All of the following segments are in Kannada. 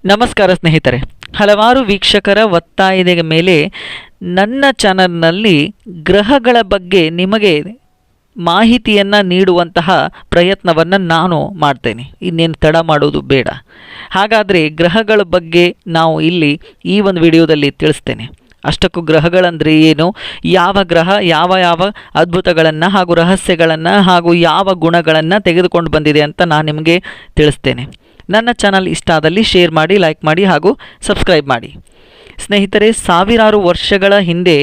ನಮಸ್ಕಾರ ಸ್ನೇಹಿತರೆ, ಹಲವಾರು ವೀಕ್ಷಕರ ಒತ್ತಾಯದ ಮೇಲೆ ನನ್ನ ಚಾನಲ್ನಲ್ಲಿ ಗ್ರಹಗಳ ಬಗ್ಗೆ ನಿಮಗೆ ಮಾಹಿತಿಯನ್ನು ನೀಡುವಂತಹ ಪ್ರಯತ್ನವನ್ನು ನಾನು ಮಾಡ್ತೇನೆ. ಇನ್ನೇನು ತಡ ಮಾಡೋದು ಬೇಡ. ಹಾಗಾದರೆ ಗ್ರಹಗಳ ಬಗ್ಗೆ ನಾವು ಇಲ್ಲಿ ಈ ಒಂದು ವಿಡಿಯೋದಲ್ಲಿ ತಿಳಿಸ್ತೇನೆ. ಅಷ್ಟಕ್ಕೂ ಗ್ರಹಗಳಂದರೆ ಏನು, ಯಾವ ಗ್ರಹ ಯಾವ ಅದ್ಭುತಗಳನ್ನು ಹಾಗೂ ರಹಸ್ಯಗಳನ್ನು ಹಾಗೂ ಯಾವ ಗುಣಗಳನ್ನು ತೆಗೆದುಕೊಂಡು ಬಂದಿದೆ ಅಂತ ನಾನು ನಿಮಗೆ ತಿಳಿಸ್ತೇನೆ. ನನ್ನ ಚಾನಲ್ ಇಷ್ಟ ಆದಲ್ಲಿ ಶೇರ್ ಮಾಡಿ, ಲೈಕ್ ಮಾಡಿ ಹಾಗೂ ಸಬ್ಸ್ಕ್ರೈಬ್ ಮಾಡಿ. ಸ್ನೇಹಿತರೆ, ಸಾವಿರಾರು ವರ್ಷಗಳ ಹಿಂದೆ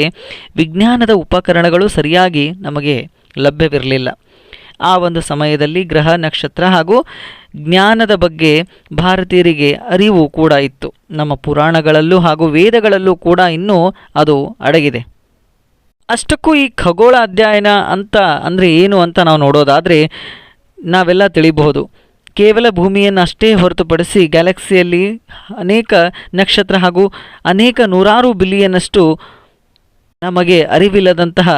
ವಿಜ್ಞಾನದ ಉಪಕರಣಗಳು ಸರಿಯಾಗಿ ನಮಗೆ ಲಭ್ಯವಿರಲಿಲ್ಲ. ಆ ಒಂದು ಸಮಯದಲ್ಲಿ ಗ್ರಹ, ನಕ್ಷತ್ರ ಹಾಗೂ ಜ್ಞಾನದ ಬಗ್ಗೆ ಭಾರತೀಯರಿಗೆ ಅರಿವು ಕೂಡ ಇತ್ತು. ನಮ್ಮ ಪುರಾಣಗಳಲ್ಲೂ ಹಾಗೂ ವೇದಗಳಲ್ಲೂ ಕೂಡ ಇನ್ನೂ ಅದು ಅಡಗಿದೆ. ಅಷ್ಟಕ್ಕೂ ಈ ಖಗೋಳ ಅಧ್ಯಯನ ಅಂತ ಅಂದರೆ ಏನು ಅಂತ ನಾವು ನೋಡೋದಾದರೆ ನಾವೆಲ್ಲ ತಿಳಿಬಹುದು. ಕೇವಲ ಭೂಮಿಯನ್ನಷ್ಟೇ ಹೊರತುಪಡಿಸಿ ಗ್ಯಾಲಕ್ಸಿಯಲ್ಲಿ ಅನೇಕ ನಕ್ಷತ್ರ ಹಾಗೂ ಅನೇಕ ನೂರಾರು ಬಿಲಿಯನ್ನಷ್ಟು ನಮಗೆ ಅರಿವಿಲ್ಲದಂತಹ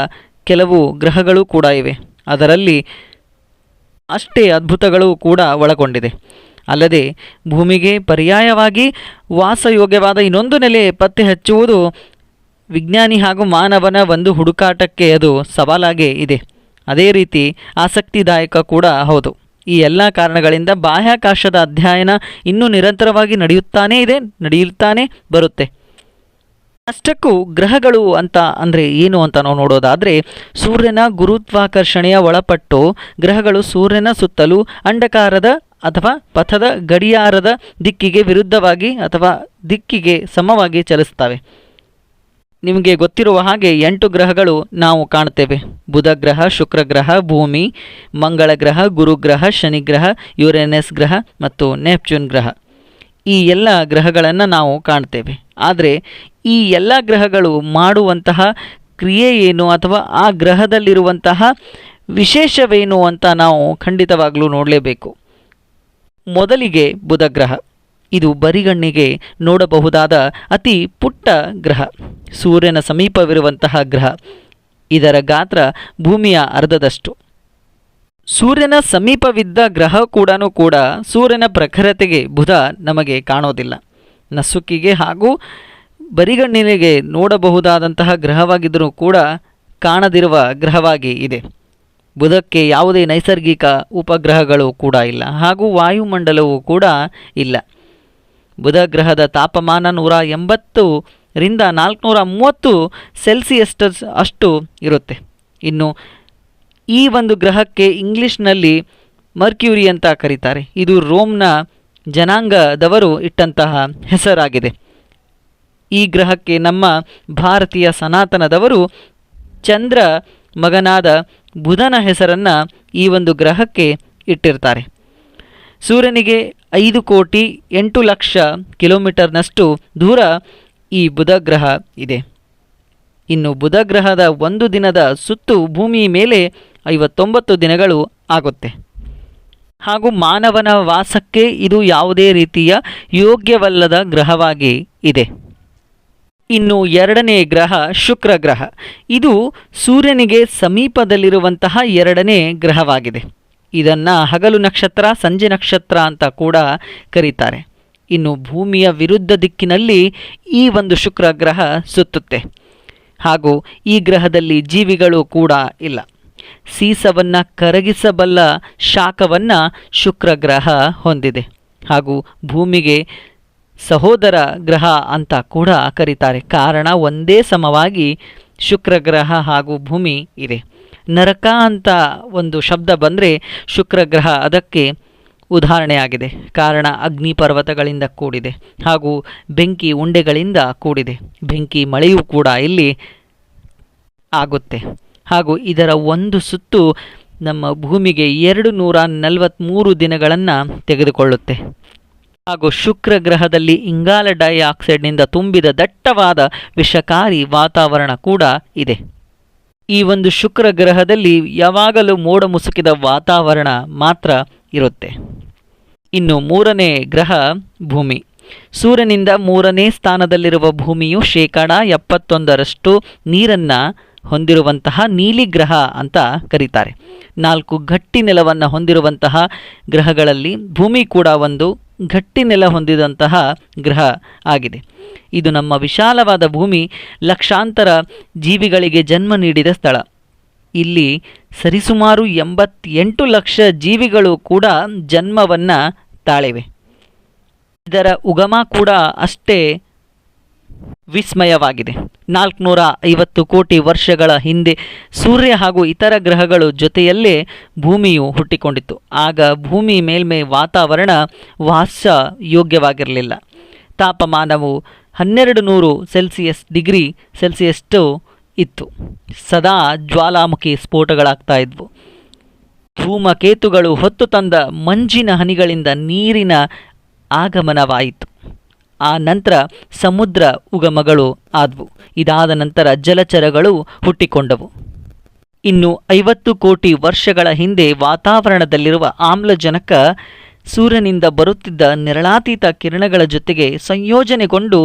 ಕೆಲವು ಗ್ರಹಗಳು ಕೂಡ ಇವೆ. ಅದರಲ್ಲಿ ಅಷ್ಟೇ ಅದ್ಭುತಗಳು ಕೂಡ ಒಳಗೊಂಡಿದೆ. ಅಲ್ಲದೆ ಭೂಮಿಗೆ ಪರ್ಯಾಯವಾಗಿ ವಾಸಯೋಗ್ಯವಾದ ಇನ್ನೊಂದು ನೆಲೆ ಪತ್ತೆ ಹಚ್ಚುವುದು ವಿಜ್ಞಾನಿ ಹಾಗೂ ಮಾನವನ ಒಂದು ಹುಡುಕಾಟಕ್ಕೆ ಅದು ಸವಾಲಾಗೇ ಇದೆ. ಅದೇ ರೀತಿ ಆಸಕ್ತಿದಾಯಕ ಕೂಡ ಹೌದು. ಈ ಎಲ್ಲ ಕಾರಣಗಳಿಂದ ಬಾಹ್ಯಾಕಾಶದ ಅಧ್ಯಯನ ಇನ್ನೂ ನಿರಂತರವಾಗಿ ನಡೆಯುತ್ತಾನೇ ಬರುತ್ತೆ. ಅಷ್ಟಕ್ಕೂ ಗ್ರಹಗಳು ಅಂತ ಅಂದರೆ ಏನು ಅಂತ ನಾವು ನೋಡೋದಾದರೆ, ಸೂರ್ಯನ ಗುರುತ್ವಾಕರ್ಷಣೆಯ ಒಳಪಟ್ಟು ಗ್ರಹಗಳು ಸೂರ್ಯನ ಸುತ್ತಲೂ ಅಂಡಾಕಾರದ ಅಥವಾ ಪಥದ ಗಡಿಯಾರದ ದಿಕ್ಕಿಗೆ ವಿರುದ್ಧವಾಗಿ ಅಥವಾ ದಿಕ್ಕಿಗೆ ಸಮವಾಗಿ ಚಲಿಸ್ತವೆ. ನಿಮಗೆ ಗೊತ್ತಿರುವ ಹಾಗೆ 8 ಗ್ರಹಗಳು ನಾವು ಕಾಣ್ತೇವೆ. ಬುಧ ಗ್ರಹ, ಶುಕ್ರ ಗ್ರಹ, ಭೂಮಿ, ಮಂಗಳ ಗ್ರಹ, ಗುರುಗ್ರಹ, ಶನಿಗ್ರಹ, ಯುರೇನಸ್ ಗ್ರಹ ಮತ್ತು ನೆಪ್ಚೂನ್ ಗ್ರಹ. ಈ ಎಲ್ಲ ಗ್ರಹಗಳನ್ನು ನಾವು ಕಾಣ್ತೇವೆ. ಆದರೆ ಈ ಎಲ್ಲ ಗ್ರಹಗಳು ಮಾಡುವಂತಹ ಕ್ರಿಯೆ ಏನು ಅಥವಾ ಆ ಗ್ರಹದಲ್ಲಿರುವಂತಹ ವಿಶೇಷವೇನು ಅಂತ ನಾವು ಖಂಡಿತವಾಗಲೂ ನೋಡಲೇಬೇಕು. ಮೊದಲಿಗೆ ಬುಧ ಗ್ರಹ. ಇದು ಬರಿಗಣ್ಣಿಗೆ ನೋಡಬಹುದಾದ ಅತಿ ಪುಟ್ಟ ಗ್ರಹ, ಸೂರ್ಯನ ಸಮೀಪವಿರುವಂತಹ ಗ್ರಹ. ಇದರ ಗಾತ್ರ ಭೂಮಿಯ ಅರ್ಧದಷ್ಟು. ಸೂರ್ಯನ ಸಮೀಪವಿದ್ದ ಗ್ರಹ ಕೂಡ ಸೂರ್ಯನ ಪ್ರಖರತೆಗೆ ಬುಧ ನಮಗೆ ಕಾಣೋದಿಲ್ಲ. ನಸುಕಿಗೆ ಹಾಗೂ ಬರಿಗಣ್ಣಿಗೆ ನೋಡಬಹುದಾದಂತಹ ಗ್ರಹವಾಗಿದ್ದರೂ ಕೂಡ ಕಾಣದಿರುವ ಗ್ರಹವಾಗಿ ಇದೆ. ಬುಧಕ್ಕೆ ಯಾವುದೇ ನೈಸರ್ಗಿಕ ಉಪಗ್ರಹಗಳು ಕೂಡ ಇಲ್ಲ ಹಾಗೂ ವಾಯುಮಂಡಲವೂ ಕೂಡ ಇಲ್ಲ. ಬುಧ ಗ್ರಹದ ತಾಪಮಾನ 180 ರಿಂದ 430 ಸೆಲ್ಸಿಯಸ್ ಅಷ್ಟು ಇರುತ್ತೆ. ಇನ್ನು ಈ ಒಂದು ಗ್ರಹಕ್ಕೆ ಇಂಗ್ಲಿಷ್ನಲ್ಲಿ ಮರ್ಕ್ಯೂರಿ ಅಂತ ಕರೀತಾರೆ. ಇದು ರೋಮ್ನ ಜನಾಂಗದವರು ಇಟ್ಟಂತಹ ಹೆಸರಾಗಿದೆ. ಈ ಗ್ರಹಕ್ಕೆ ನಮ್ಮ ಭಾರತೀಯ ಸನಾತನದವರು ಚಂದ್ರ ಮಗನಾದ ಬುಧನ ಹೆಸರನ್ನು ಈ ಒಂದು ಗ್ರಹಕ್ಕೆ ಇಟ್ಟಿರ್ತಾರೆ. ಸೂರ್ಯನಿಗೆ 5,08,00,000 ಕಿಲೋಮೀಟರ್ನಷ್ಟು ದೂರ ಈ ಬುಧ ಗ್ರಹ ಇದೆ. ಇನ್ನು ಬುಧ ಗ್ರಹದ ಒಂದು ದಿನದ ಸುತ್ತು ಭೂಮಿ ಮೇಲೆ 59 ದಿನಗಳು ಆಗುತ್ತೆ. ಹಾಗೂ ಮಾನವನ ವಾಸಕ್ಕೆ ಇದು ಯಾವುದೇ ರೀತಿಯ ಯೋಗ್ಯವಲ್ಲದ ಗ್ರಹವಾಗಿ ಇದೆ. ಇನ್ನು ಎರಡನೇ ಗ್ರಹ ಶುಕ್ರ ಗ್ರಹ. ಇದು ಸೂರ್ಯನಿಗೆ ಸಮೀಪದಲ್ಲಿರುವಂತಹ ಎರಡನೇ ಗ್ರಹವಾಗಿದೆ. ಇದನ್ನು ಹಗಲು ನಕ್ಷತ್ರ, ಸಂಜೆ ನಕ್ಷತ್ರ ಅಂತ ಕೂಡ ಕರೀತಾರೆ. ಇನ್ನು ಭೂಮಿಯ ವಿರುದ್ಧ ದಿಕ್ಕಿನಲ್ಲಿ ಈ ಒಂದು ಶುಕ್ರ ಗ್ರಹ ಸುತ್ತುತ್ತೆ. ಹಾಗೂ ಈ ಗ್ರಹದಲ್ಲಿ ಜೀವಿಗಳು ಕೂಡ ಇಲ್ಲ. ಸೀಸವನ್ನು ಕರಗಿಸಬಲ್ಲ ಶಾಖವನ್ನು ಶುಕ್ರ ಗ್ರಹ ಹೊಂದಿದೆ. ಹಾಗೂ ಭೂಮಿಗೆ ಸಹೋದರ ಗ್ರಹ ಅಂತ ಕೂಡ ಕರೀತಾರೆ. ಕಾರಣ ಒಂದೇ ಸಮವಾಗಿ ಶುಕ್ರ ಗ್ರಹ ಹಾಗೂ ಭೂಮಿ ಇದೆ. ನರಕ ಅಂತ ಒಂದು ಶಬ್ದ ಬಂದರೆ ಶುಕ್ರ ಗ್ರಹ ಅದಕ್ಕೆ ಉದಾಹರಣೆಯಾಗಿದೆ. ಕಾರಣ ಅಗ್ನಿ ಪರ್ವತಗಳಿಂದ ಕೂಡಿದೆ ಹಾಗೂ ಬೆಂಕಿ ಉಂಡೆಗಳಿಂದ ಕೂಡಿದೆ. ಬೆಂಕಿ ಮಳೆಯೂ ಕೂಡ ಇಲ್ಲಿ ಆಗುತ್ತೆ. ಹಾಗೂ ಇದರ ಒಂದು ಸುತ್ತು ನಮ್ಮ ಭೂಮಿಗೆ 243 ದಿನಗಳನ್ನು ತೆಗೆದುಕೊಳ್ಳುತ್ತೆ. ಹಾಗೂ ಶುಕ್ರ ಗ್ರಹದಲ್ಲಿ ಇಂಗಾಲ ಡೈಆಕ್ಸೈಡ್ನಿಂದ ತುಂಬಿದ ದಟ್ಟವಾದ ವಿಷಕಾರಿ ವಾತಾವರಣ ಕೂಡ ಇದೆ. ಈ ಒಂದು ಶುಕ್ರ ಗ್ರಹದಲ್ಲಿ ಯಾವಾಗಲೂ ಮೋಡ ಮುಸುಕಿದ ವಾತಾವರಣ ಮಾತ್ರ ಇರುತ್ತೆ. ಇನ್ನು ಮೂರನೇ ಗ್ರಹ ಭೂಮಿ. ಸೂರ್ಯನಿಂದ 3ನೇ ಸ್ಥಾನದಲ್ಲಿರುವ ಭೂಮಿಯು 71% ನೀರನ್ನು ಹೊಂದಿರುವಂತಹ ನೀಲಿ ಗ್ರಹ ಅಂತ ಕರೀತಾರೆ. 4 ಗಟ್ಟಿ ನೆಲವನ್ನು ಹೊಂದಿರುವಂತಹ ಗ್ರಹಗಳಲ್ಲಿ ಭೂಮಿ ಕೂಡ ಒಂದು ಗಟ್ಟಿ ನೆಲ ಹೊಂದಿದಂತಹ ಗ್ರಹ ಆಗಿದೆ. ಇದು ನಮ್ಮ ವಿಶಾಲವಾದ ಭೂಮಿ ಲಕ್ಷಾಂತರ ಜೀವಿಗಳಿಗೆ ಜನ್ಮ ನೀಡಿದ ಸ್ಥಳ. ಇಲ್ಲಿ ಸರಿಸುಮಾರು 88 ಲಕ್ಷ ಜೀವಿಗಳು ಕೂಡ ಜನ್ಮವನ್ನು ತಾಳಿವೆ. ಇದರ ಉಗಮ ಕೂಡ ಅಷ್ಟೇ ವಿಸ್ಮಯವಾಗಿದೆ. 450 ಕೋಟಿ ವರ್ಷಗಳ ಹಿಂದೆ ಸೂರ್ಯ ಹಾಗೂ ಇತರ ಗ್ರಹಗಳು ಜೊತೆಯಲ್ಲೇ ಭೂಮಿಯು ಹುಟ್ಟಿಕೊಂಡಿತ್ತು. ಆಗ ಭೂಮಿ ಮೇಲ್ಮೈ ವಾತಾವರಣ ವಾಸ ಯೋಗ್ಯವಾಗಿರಲಿಲ್ಲ. ತಾಪಮಾನವು 1200 ಡಿಗ್ರಿ ಸೆಲ್ಸಿಯಸ್ಟು ಇತ್ತು. ಸದಾ ಜ್ವಾಲಾಮುಖಿ ಸ್ಫೋಟಗಳಾಗ್ತಾ ಇದ್ವು. ಧೂಮಕೇತುಗಳು ಹೊತ್ತು ತಂದ ಮಂಜಿನ ಹನಿಗಳಿಂದ ನೀರಿನ ಆಗಮನವಾಯಿತು. ಆ ನಂತರ ಸಮುದ್ರ ಉಗಮಗಳು ಆದವು. ಇದಾದ ನಂತರ ಜಲಚರಗಳು ಹುಟ್ಟಿಕೊಂಡವು. ಇನ್ನು 50 ಕೋಟಿ ವರ್ಷಗಳ ಹಿಂದೆ ವಾತಾವರಣದಲ್ಲಿರುವ ಆಮ್ಲಜನಕ ಸೂರ್ಯನಿಂದ ಬರುತ್ತಿದ್ದ ನೆರಳಾತೀತ ಕಿರಣಗಳ ಜೊತೆಗೆ ಸಂಯೋಜನೆಗೊಂಡು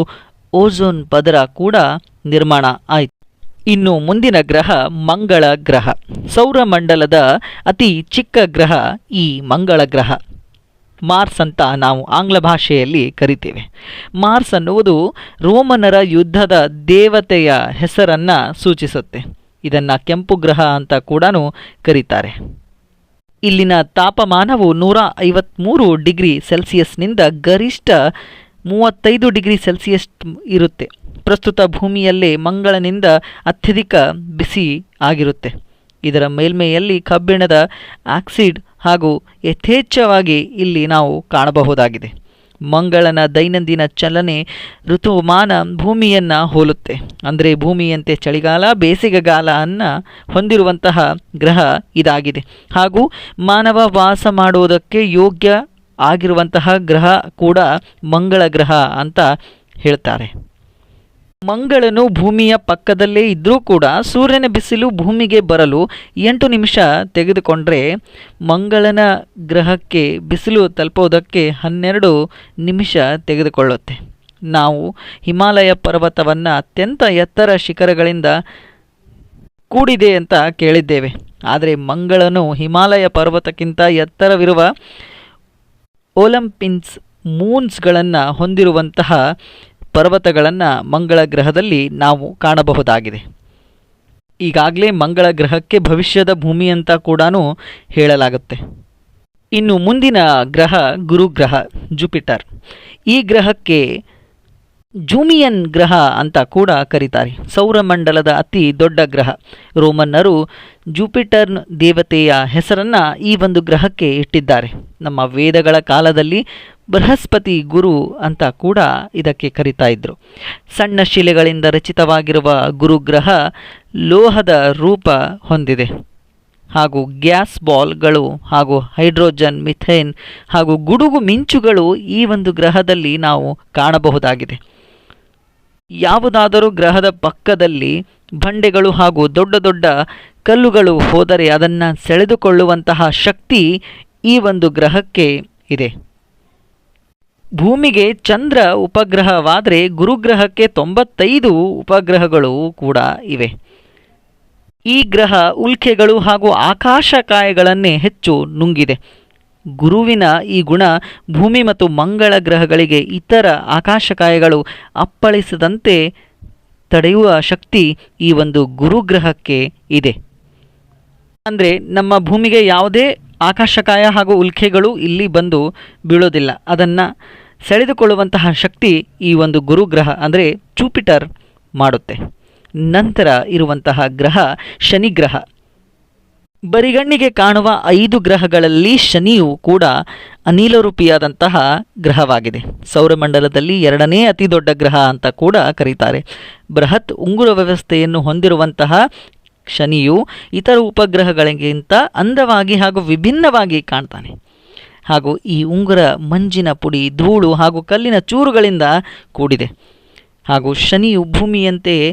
ಓಝೋನ್ ಪದರ ಕೂಡ ನಿರ್ಮಾಣ ಆಯಿತು. ಇನ್ನು ಮುಂದಿನ ಗ್ರಹ ಮಂಗಳ ಗ್ರಹ. ಸೌರಮಂಡಲದ ಅತಿ ಚಿಕ್ಕ ಗ್ರಹ ಈ ಮಂಗಳ ಗ್ರಹ. ಮಾರ್ಸ್ ಅಂತ ನಾವು ಆಂಗ್ಲ ಭಾಷೆಯಲ್ಲಿ ಕರಿತೇವೆ. ಮಾರ್ಸ್ ಅನ್ನುವುದು ರೋಮನರ ಯುದ್ಧದ ದೇವತೆಯ ಹೆಸರನ್ನು ಸೂಚಿಸುತ್ತೆ. ಇದನ್ನು ಕೆಂಪು ಗ್ರಹ ಅಂತ ಕೂಡ ಕರೀತಾರೆ. ಇಲ್ಲಿನ ತಾಪಮಾನವು 153 ಡಿಗ್ರಿ ಸೆಲ್ಸಿಯಸ್ನಿಂದ ಗರಿಷ್ಠ 35 ಡಿಗ್ರಿ ಸೆಲ್ಸಿಯಸ್ ಇರುತ್ತೆ. ಪ್ರಸ್ತುತ ಭೂಮಿಯಲ್ಲೇ ಮಂಗಳನಿಂದ ಅತ್ಯಧಿಕ ಬಿಸಿ ಆಗಿರುತ್ತೆ. ಇದರ ಮೇಲ್ಮೈಯಲ್ಲಿ ಕಬ್ಬಿಣದ ಆಕ್ಸೈಡ್ ಹಾಗೂ ಯಥೇಚ್ಛವಾಗಿ ಇಲ್ಲಿ ನಾವು ಕಾಣಬಹುದಾಗಿದೆ. ಮಂಗಳನ ದೈನಂದಿನ ಚಲನೆ ಋತುಮಾನ ಭೂಮಿಯನ್ನು ಹೋಲುತ್ತೆ. ಅಂದರೆ ಭೂಮಿಯಂತೆ ಚಳಿಗಾಲ ಬೇಸಿಗೆಗಾಲ ಅನ್ನು ಹೊಂದಿರುವಂತಹ ಗ್ರಹ ಇದಾಗಿದೆ. ಹಾಗೂ ಮಾನವ ವಾಸ ಮಾಡುವುದಕ್ಕೆ ಯೋಗ್ಯ ಆಗಿರುವಂತಹ ಗ್ರಹ ಕೂಡ ಮಂಗಳ ಗ್ರಹ ಅಂತ ಹೇಳ್ತಾರೆ. ಮಂಗಳನು ಭೂಮಿಯ ಪಕ್ಕದಲ್ಲೇ ಇದ್ದರೂ ಕೂಡ ಸೂರ್ಯನ ಬಿಸಿಲು ಭೂಮಿಗೆ ಬರಲು 8 ನಿಮಿಷ ತೆಗೆದುಕೊಂಡ್ರೆ ಮಂಗಳನ ಗ್ರಹಕ್ಕೆ ಬಿಸಿಲು ತಲುಪೋದಕ್ಕೆ 12 ನಿಮಿಷ ತೆಗೆದುಕೊಳ್ಳುತ್ತೆ. ನಾವು ಹಿಮಾಲಯ ಪರ್ವತವನ್ನು ಅತ್ಯಂತ ಎತ್ತರ ಶಿಖರಗಳಿಂದ ಕೂಡಿದೆ ಅಂತ ಕೇಳಿದ್ದೇವೆ. ಆದರೆ ಮಂಗಳನು ಹಿಮಾಲಯ ಪರ್ವತಕ್ಕಿಂತ ಎತ್ತರವಿರುವ ಒಲಿಂಪಸ್ ಮೂನ್ಸ್ಗಳನ್ನು ಹೊಂದಿರುವಂತಹ ಪರ್ವತಗಳನ್ನು ಮಂಗಳ ಗ್ರಹದಲ್ಲಿ ನಾವು ಕಾಣಬಹುದಾಗಿದೆ. ಈಗಾಗಲೇ ಮಂಗಳ ಗ್ರಹಕ್ಕೆ ಭವಿಷ್ಯದ ಭೂಮಿ ಅಂತ ಕೂಡ ಹೇಳಲಾಗುತ್ತೆ. ಇನ್ನು ಮುಂದಿನ ಗ್ರಹ ಗುರುಗ್ರಹ ಜುಪಿಟರ್. ಈ ಗ್ರಹಕ್ಕೆ ಜೂಮಿಯನ್ ಗ್ರಹ ಅಂತ ಕೂಡ ಕರೀತಾರೆ. ಸೌರಮಂಡಲದ ಅತಿ ದೊಡ್ಡ ಗ್ರಹ. ರೋಮನ್ನರು ಜುಪಿಟರ್ನ ದೇವತೆಯ ಹೆಸರನ್ನು ಈ ಒಂದು ಗ್ರಹಕ್ಕೆ ಇಟ್ಟಿದ್ದಾರೆ. ನಮ್ಮ ವೇದಗಳ ಕಾಲದಲ್ಲಿ ಬೃಹಸ್ಪತಿ ಗುರು ಅಂತ ಕೂಡ ಇದಕ್ಕೆ ಕರೀತಾ ಇದ್ರು. ಸಣ್ಣ ಶಿಲೆಗಳಿಂದ ರಚಿತವಾಗಿರುವ ಗುರುಗ್ರಹ ಲೋಹದ ರೂಪ ಹೊಂದಿದೆ. ಹಾಗೂ ಗ್ಯಾಸ್ ಬಾಲ್ಗಳು ಹಾಗೂ ಹೈಡ್ರೋಜನ್, ಮಿಥೇನ್ ಹಾಗೂ ಗುಡುಗು ಮಿಂಚುಗಳು ಈ ಒಂದು ಗ್ರಹದಲ್ಲಿ ನಾವು ಕಾಣಬಹುದಾಗಿದೆ. ಯಾವುದಾದರೂ ಗ್ರಹದ ಪಕ್ಕದಲ್ಲಿ ಬಂಡೆಗಳು ಹಾಗೂ ದೊಡ್ಡ ದೊಡ್ಡ ಕಲ್ಲುಗಳು ಹೋದರೆ ಅದನ್ನು ಸೆಳೆದುಕೊಳ್ಳುವಂತಹ ಶಕ್ತಿ ಈ ಒಂದು ಗ್ರಹಕ್ಕೆ ಇದೆ. ಭೂಮಿಗೆ ಚಂದ್ರ ಉಪಗ್ರಹವಾದರೆ ಗುರುಗ್ರಹಕ್ಕೆ 95 ಉಪಗ್ರಹಗಳು ಕೂಡ ಇವೆ. ಈ ಗ್ರಹ ಉಲ್ಕೆಗಳು ಹಾಗೂ ಆಕಾಶಕಾಯಗಳನ್ನೇ ಹೆಚ್ಚು ನುಂಗಿದೆ. ಗುರುವಿನ ಈ ಗುಣ ಭೂಮಿ ಮತ್ತು ಮಂಗಳ ಗ್ರಹಗಳಿಗೆ ಇತರ ಆಕಾಶಕಾಯಗಳು ಅಪ್ಪಳಿಸದಂತೆ ತಡೆಯುವ ಶಕ್ತಿ ಈ ಒಂದು ಗುರುಗ್ರಹಕ್ಕೆ ಇದೆ. ಅಂದರೆ ನಮ್ಮ ಭೂಮಿಗೆ ಯಾವುದೇ ಆಕಾಶಕಾಯ ಹಾಗೂ ಉಲ್ಕೆಗಳು ಇಲ್ಲಿ ಬಂದು ಬೀಳೋದಿಲ್ಲ. ಅದನ್ನು ಸೆಳೆದುಕೊಳ್ಳುವಂತಹ ಶಕ್ತಿ ಈ ಒಂದು ಗುರುಗ್ರಹ ಅಂದರೆ ಜುಪಿಟರ್ ಮಾಡುತ್ತೆ. ನಂತರ ಇರುವಂತಹ ಗ್ರಹ ಶನಿಗ್ರಹ. ಬರಿಗಣ್ಣಿಗೆ ಕಾಣುವ 5 ಗ್ರಹಗಳಲ್ಲಿ ಶನಿಯು ಕೂಡ ಅನಿಲರೂಪಿಯಾದಂತಹ ಗ್ರಹವಾಗಿದೆ. ಸೌರಮಂಡಲದಲ್ಲಿ 2ನೇ ಅತಿ ದೊಡ್ಡ ಗ್ರಹ ಅಂತ ಕೂಡ ಕರೀತಾರೆ. ಬೃಹತ್ ಉಂಗುರ ವ್ಯವಸ್ಥೆಯನ್ನು ಹೊಂದಿರುವಂತಹ ಶನಿಯು ಇತರ ಉಪಗ್ರಹಗಳಿಗಿಂತ ಅಂದವಾಗಿ ಹಾಗೂ ವಿಭಿನ್ನವಾಗಿ ಕಾಣ್ತಾನೆ. ಹಾಗೂ ಈ ಉಂಗುರ ಮಂಜಿನ ಪುಡಿ, ಧೂಳು ಹಾಗೂ ಕಲ್ಲಿನ ಚೂರುಗಳಿಂದ ಕೂಡಿದೆ. ಹಾಗೂ ಶನಿಯು ಭೂಮಿಯಂತೆಯೇ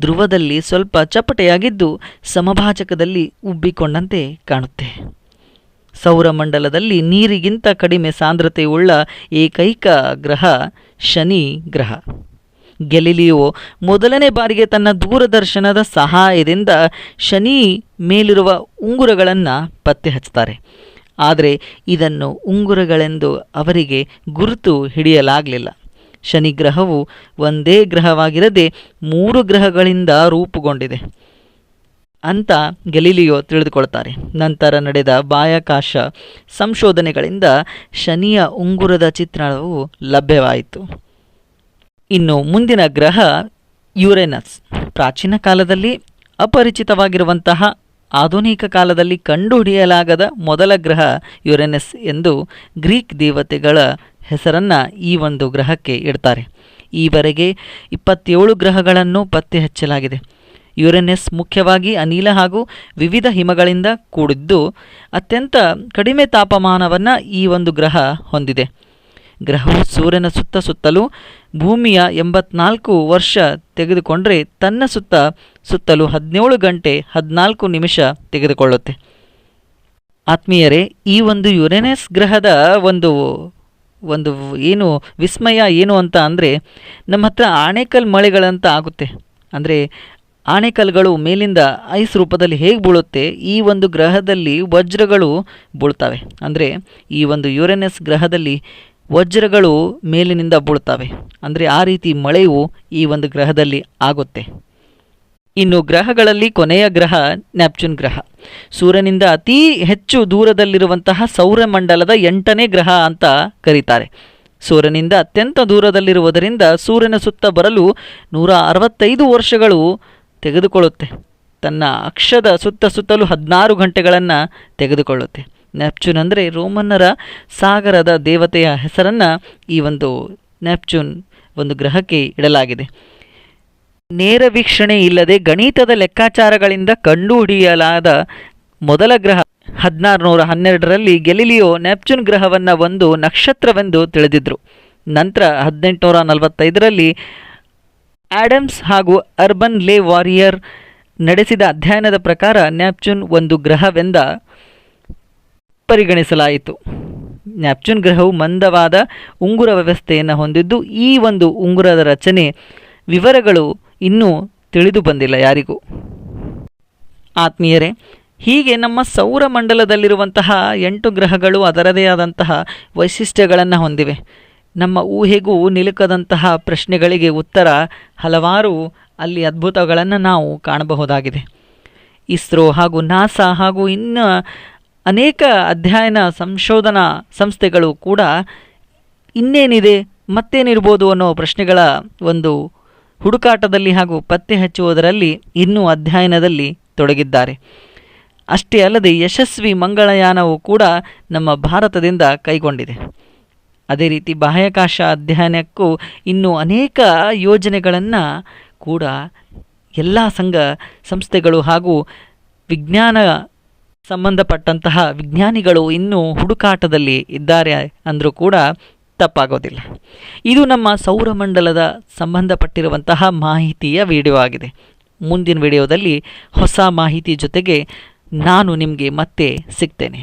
ಧ್ರುವದಲ್ಲಿ ಸ್ವಲ್ಪ ಚಪ್ಪಟೆಯಾಗಿದ್ದು ಸಮಭಾಜಕದಲ್ಲಿ ಉಬ್ಬಿಕೊಂಡಂತೆ ಕಾಣುತ್ತೆ. ಸೌರಮಂಡಲದಲ್ಲಿ ನೀರಿಗಿಂತ ಕಡಿಮೆ ಸಾಂದ್ರತೆಯುಳ್ಳ ಏಕೈಕ ಗ್ರಹ ಶನಿ ಗ್ರಹ. ಗೆಲಿಲಿಯೋ ಮೊದಲನೇ ಬಾರಿಗೆ ತನ್ನ ದೂರದರ್ಶನದ ಸಹಾಯದಿಂದ ಶನಿ ಮೇಲಿರುವ ಉಂಗುರಗಳನ್ನು ಪತ್ತೆ ಹಚ್ತಾರೆ. ಆದರೆ ಇದನ್ನು ಉಂಗುರಗಳೆಂದು ಅವರಿಗೆ ಗುರುತು ಹಿಡಿಯಲಾಗಲಿಲ್ಲ. ಶನಿಗ್ರಹವು ಒಂದೇ ಗ್ರಹವಾಗಿರದೆ 3 ಗ್ರಹಗಳಿಂದ ರೂಪುಗೊಂಡಿದೆ ಅಂತ ಗೆಲಿಲಿಯೋ ತಿಳಿದುಕೊಳ್ತಾರೆ. ನಂತರ ನಡೆದ ಬಾಹ್ಯಾಕಾಶ ಸಂಶೋಧನೆಗಳಿಂದ ಶನಿಯ ಉಂಗುರದ ಚಿತ್ರಣವು ಲಭ್ಯವಾಯಿತು. ಇನ್ನು ಮುಂದಿನ ಗ್ರಹ ಯುರೇನಸ್. ಪ್ರಾಚೀನ ಕಾಲದಲ್ಲಿ ಅಪರಿಚಿತವಾಗಿರುವಂತಹ, ಆಧುನಿಕ ಕಾಲದಲ್ಲಿ ಕಂಡುಹಿಡಿಯಲಾಗದ ಮೊದಲ ಗ್ರಹ ಯುರೇನಸ್ ಎಂದು ಗ್ರೀಕ್ ದೇವತೆಗಳ ಹೆಸರನ್ನು ಈ ಒಂದು ಗ್ರಹಕ್ಕೆ ಇಡ್ತಾರೆ. ಈವರೆಗೆ 27 ಗ್ರಹಗಳನ್ನು ಪತ್ತೆ ಹಚ್ಚಲಾಗಿದೆ. ಯುರೇನಸ್ ಮುಖ್ಯವಾಗಿ ಅನಿಲ ಹಾಗೂ ವಿವಿಧ ಹಿಮಗಳಿಂದ ಕೂಡಿದ್ದು ಅತ್ಯಂತ ಕಡಿಮೆ ತಾಪಮಾನವನ್ನು ಈ ಒಂದು ಗ್ರಹ ಹೊಂದಿದೆ. ಗ್ರಹವು ಸೂರ್ಯನ ಸುತ್ತಲೂ ಭೂಮಿಯ 84 ವರ್ಷ ತೆಗೆದುಕೊಂಡರೆ ತನ್ನ ಸುತ್ತಲೂ 17 ಗಂಟೆ 14 ನಿಮಿಷ ತೆಗೆದುಕೊಳ್ಳುತ್ತೆ. ಆತ್ಮೀಯರೇ, ಈ ಒಂದು ಯುರೇನಸ್ ಗ್ರಹದ ಒಂದು ಏನು ವಿಸ್ಮಯ ಏನು ಅಂತ ಅಂದರೆ, ನಮ್ಮ ಹತ್ರ ಆಣೆಕಲ್ ಮಳೆಗಳಂತ ಆಗುತ್ತೆ. ಅಂದರೆ ಆಣೆಕಲ್ಗಳು ಮೇಲಿಂದ ಐಸ್ ರೂಪದಲ್ಲಿ ಹೇಗೆ ಬೀಳುತ್ತೆ, ಈ ಒಂದು ಗ್ರಹದಲ್ಲಿ ವಜ್ರಗಳು ಬೀಳ್ತವೆ. ಅಂದರೆ ಈ ಒಂದು ಯುರೇನಸ್ ಗ್ರಹದಲ್ಲಿ ವಜ್ರಗಳು ಮೇಲಿನಿಂದ ಬೀಳ್ತವೆ. ಅಂದರೆ ಆ ರೀತಿ ಮಳೆಯು ಈ ಒಂದು ಗ್ರಹದಲ್ಲಿ ಆಗುತ್ತೆ. ಇನ್ನು ಗ್ರಹಗಳಲ್ಲಿ ಕೊನೆಯ ಗ್ರಹ ನೆಪ್ಚೂನ್ ಗ್ರಹ. ಸೂರ್ಯನಿಂದ ಅತೀ ಹೆಚ್ಚು ದೂರದಲ್ಲಿರುವಂತಹ ಸೌರಮಂಡಲದ 8ನೇ ಗ್ರಹ ಅಂತ ಕರೀತಾರೆ. ಸೂರ್ಯನಿಂದ ಅತ್ಯಂತ ದೂರದಲ್ಲಿರುವುದರಿಂದ ಸೂರ್ಯನ ಸುತ್ತ ಬರಲು 165 ವರ್ಷಗಳು ತೆಗೆದುಕೊಳ್ಳುತ್ತೆ. ತನ್ನ ಅಕ್ಷದ ಸುತ್ತಲೂ 16 ಗಂಟೆಗಳನ್ನು ತೆಗೆದುಕೊಳ್ಳುತ್ತೆ. ನೆಪ್ಚೂನ್ ಅಂದರೆ ರೋಮನ್ನರ ಸಾಗರದ ದೇವತೆಯ ಹೆಸರನ್ನು ಈ ಒಂದು ನೆಪ್ಚೂನ್ ಒಂದು ಗ್ರಹಕ್ಕೆ ಇಡಲಾಗಿದೆ. ನೇರ ವೀಕ್ಷಣೆ ಇಲ್ಲದೆ ಗಣಿತದ ಲೆಕ್ಕಾಚಾರಗಳಿಂದ ಕಂಡುಹಿಡಿಯಲಾದ ಮೊದಲ ಗ್ರಹ 1612ರಲ್ಲಿ ಗೆಲಿಲಿಯೋ ನೆಪ್ಚೂನ್ ಗ್ರಹವನ್ನು ಒಂದು ನಕ್ಷತ್ರವೆಂದು ತಿಳಿದಿದ್ರು. ನಂತರ 1845ರಲ್ಲಿ ಆಡಮ್ಸ್ ಹಾಗೂ ಅರ್ಬನ್ ಲೇ ವಾರಿಯರ್ ನಡೆಸಿದ ಅಧ್ಯಯನದ ಪ್ರಕಾರ ನೆಪ್ಚೂನ್ ಒಂದು ಗ್ರಹವೆಂದ ಪರಿಗಣಿಸಲಾಯಿತು. ನೆಪ್ಚೂನ್ ಗ್ರಹವು ಮಂದವಾದ ಉಂಗುರ ವ್ಯವಸ್ಥೆಯನ್ನು ಹೊಂದಿದ್ದು, ಈ ಒಂದು ಉಂಗುರದ ರಚನೆ ವಿವರಗಳು ಇನ್ನೂ ತಿಳಿದು ಬಂದಿಲ್ಲ ಯಾರಿಗೂ. ಆತ್ಮೀಯರೇ, ಹೀಗೆ ನಮ್ಮ ಸೌರಮಂಡಲದಲ್ಲಿರುವಂತಹ 8 ಗ್ರಹಗಳು ಅದರದೇ ಆದಂತಹ ವೈಶಿಷ್ಟ್ಯಗಳನ್ನು ಹೊಂದಿವೆ. ನಮ್ಮ ಊಹೆಗೂ ನಿಲುಕದಂತಹ ಪ್ರಶ್ನೆಗಳಿಗೆ ಉತ್ತರ ಹಲವಾರು ಅಲ್ಲಿ ಅದ್ಭುತಗಳನ್ನು ನಾವು ಕಾಣಬಹುದಾಗಿದೆ. ಇಸ್ರೋ ಹಾಗೂ ನಾಸಾ ಹಾಗೂ ಇನ್ನು ಅನೇಕ ಅಧ್ಯಯನ ಸಂಶೋಧನಾ ಸಂಸ್ಥೆಗಳು ಕೂಡ ಇನ್ನೇನಿದೆ, ಮತ್ತೇನಿರ್ಬೋದು ಅನ್ನೋ ಪ್ರಶ್ನೆಗಳ ಒಂದು ಹುಡುಕಾಟದಲ್ಲಿ ಹಾಗೂ ಪತ್ತೆ ಹಚ್ಚುವುದರಲ್ಲಿ ಇನ್ನೂ ಅಧ್ಯಯನದಲ್ಲಿ ತೊಡಗಿದ್ದಾರೆ. ಅಷ್ಟೇ ಅಲ್ಲದೆ ಯಶಸ್ವಿ ಮಂಗಳಯಾನವು ಕೂಡ ನಮ್ಮ ಭಾರತದಿಂದ ಕೈಗೊಂಡಿದೆ. ಅದೇ ರೀತಿ ಬಾಹ್ಯಾಕಾಶ ಅಧ್ಯಯನಕ್ಕೂ ಇನ್ನೂ ಅನೇಕ ಯೋಜನೆಗಳನ್ನು ಕೂಡ ಎಲ್ಲ ಸಂಸ್ಥೆಗಳು ಹಾಗೂ ವಿಜ್ಞಾನ ಸಂಬಂಧಪಟ್ಟಂತಹ ವಿಜ್ಞಾನಿಗಳು ಇನ್ನೂ ಹುಡುಕಾಟದಲ್ಲಿ ಇದ್ದಾರೆ ಅಂದರೂ ಕೂಡ ತಪ್ಪಾಗೋದಿಲ್ಲ. ಇದು ನಮ್ಮ ಸೌರಮಂಡಲದ ಸಂಬಂಧಪಟ್ಟಿರುವಂತಹ ಮಾಹಿತಿಯ ವಿಡಿಯೋ ಆಗಿದೆ. ಮುಂದಿನ ವಿಡಿಯೋದಲ್ಲಿ ಹೊಸ ಮಾಹಿತಿ ಜೊತೆಗೆ ನಾನು ನಿಮಗೆ ಮತ್ತೆ ಸಿಗ್ತೇನೆ.